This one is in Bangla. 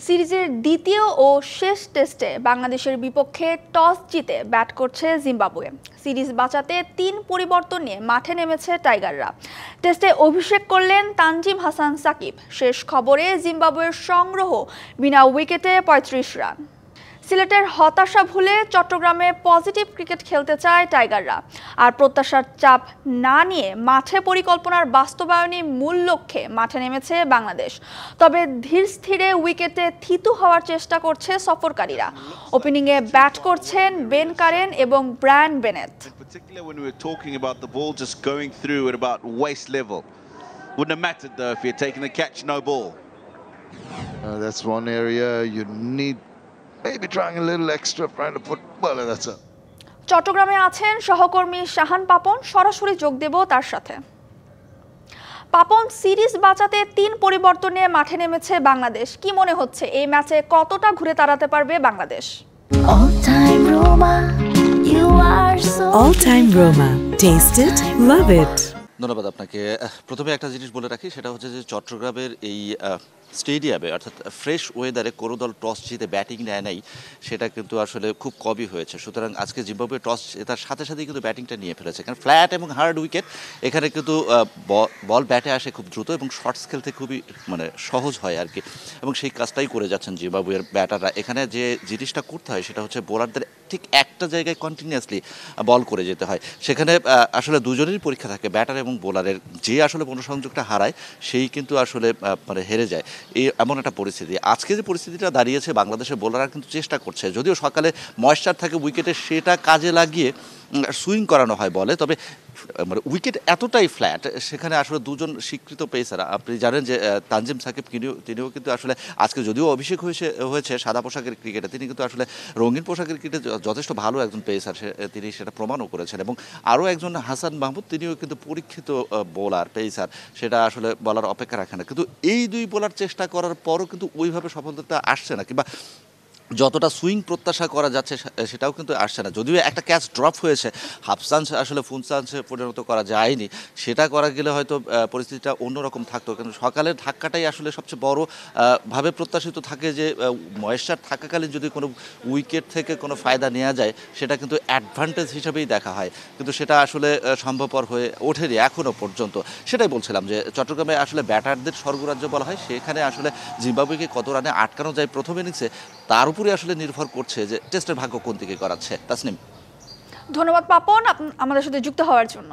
সিরিজের দ্বিতীয় ও শেষ টেস্টে বাংলাদেশের বিপক্ষে টস জিতে ব্যাট করছে জিম্বাবুয়ে। সিরিজ বাঁচাতে ৩ পরিবর্তন নিয়ে মাঠে নেমেছে টাইগাররা। টেস্টে অভিষেক করলেন তানজিম হাসান সাকিব। শেষ খবরে জিম্বাবুয়ের সংগ্রহ বিনা উইকেটে ৩৫ রান। সিলেটের হতাশা ভুলে চট্টগ্রামে পজিটিভ ক্রিকেট খেলতে চায় টাইগাররা। আর প্রত্যাশার চাপ না নিয়ে মাঠে পরিকল্পনার বাস্তবায়নই মূল লক্ষ্যে মাঠে নেমেছে বাংলাদেশ। তবে ধীর স্থিরে উইকেটে থিতু হওয়ার চেষ্টা করছে সফরকারীরা। ওপেনিংয়ে ব্যাট করছেন বেন কারেন এবং Brian Bennett. That's one area you need maybe trying a little extra, trying to put well, that's a. চট্টগ্রামে আছেন সহকর্মী শাহান পাপন, সরাসরি যোগ দেব তার সাথে। পাপন, সিরিজ বাঁচাতে 3 পরিবর্তন নিয়ে মাঠে নেমেছে বাংলাদেশ। কি মনে হচ্ছে এই ম্যাচে কতটা ঘুরে দাঁড়াতে পারবে Bangladesh? All time Roma, taste it, love it. ধন্যবাদ আপনাকে। প্রথমে একটা জিনিস বলে রাখি, সেটা হচ্ছে যে চট্টগ্রামের এই স্টেডিয়ামে অর্থাৎ ফ্রেশ ওয়েদারে কোনো দল টস জিতে ব্যাটিং নেয় নাই, সেটা কিন্তু আসলে খুব কমই হয়েছে। সুতরাং আজকে জিম্বাবুয়ে টস জেতার সাথে সাথেই কিন্তু ব্যাটিংটা নিয়ে ফেলেছে। কারণ ফ্ল্যাট এবং হার্ড উইকেট, এখানে কিন্তু বল ব্যাটে আসে খুব দ্রুত এবং শর্টস খেলতে খুবই সহজ হয় আর কি, এবং সেই কাজটাই করে যাচ্ছেন জিম্বাবুয়ের ব্যাটাররা। এখানে যে জিনিসটা করতে হয় সেটা হচ্ছে বোলারদের ঠিক একটা জায়গায় কন্টিনিউয়াসলি বল করে যেতে হয়। সেখানে আসলে দুজনেরই পরীক্ষা থাকে, ব্যাটার এবং বোলারের। যে আসলে মনোসংযোগটা হারায় সেই কিন্তু আসলে হেরে যায়। এমন একটা পরিস্থিতি আজকে যে পরিস্থিতিটা দাঁড়িয়েছে, বাংলাদেশের বোলাররা কিন্তু চেষ্টা করছে, যদিও সকালে ময়েশ্চার থাকে উইকেটে, সেটা কাজে লাগিয়ে সুইং করানো হয় বলে। তবে উইকেট এতটাই ফ্ল্যাট, সেখানে আসলে দুজন স্বীকৃত পেসার, আপনি জানেন যে তানজিম সাকিব তিনিও কিন্তু আসলে আজকে যদিও অভিষেক হয়েছে সাদা পোশাকের ক্রিকেটে, তিনি কিন্তু আসলে রঙিন পোশাকের ক্রিকেটে যথেষ্ট ভালো একজন পেসার, তিনি সেটা প্রমাণও করেছেন। এবং আরও একজন হাসান মাহমুদ, তিনিও কিন্তু পরীক্ষিত বোলার পেসার, সেটা আসলে বলার অপেক্ষা রাখে না। কিন্তু এই দুই বোলার চেষ্টা করার পরও কিন্তু ওইভাবে সফলতা আসছে না, কিংবা যতটা সুইং প্রত্যাশা করা যাচ্ছে সেটাও কিন্তু আসছে না। যদিও একটা ক্যাচ ড্রপ হয়েছে, হাফ চান্স আসলে ফুল চান্সে পরিণত করা যায়নি, সেটা করা গেলে হয়তো পরিস্থিতিটা অন্যরকম থাকতো। কিন্তু সকালের ধাক্কাটাই আসলে সবচেয়ে বড় ভাবে প্রত্যাশিত থাকে, যে ময়েশ্চার থাকাকালীন যদি কোনো উইকেট থেকে কোনো ফায়দা নেওয়া যায়, সেটা কিন্তু অ্যাডভান্টেজ হিসেবেই দেখা হয়, কিন্তু সেটা আসলে সম্ভবপর হয়ে ওঠেনি এখনও পর্যন্ত। সেটাই বলছিলাম যে চট্টগ্রামে আসলে ব্যাটারদের স্বর্গরাজ্য বলা হয়, সেখানে আসলে জিম্বাবুয়েকে কত রানে আটকানো যায় প্রথম ইনিংসে, তার উপরে আসলে নির্ভর করছে যে টেস্টের ভাগ্য কোন দিকে করাচ্ছে। তাসনিম, ধন্যবাদ পাপন আমাদের সাথে যুক্ত হওয়ার জন্য।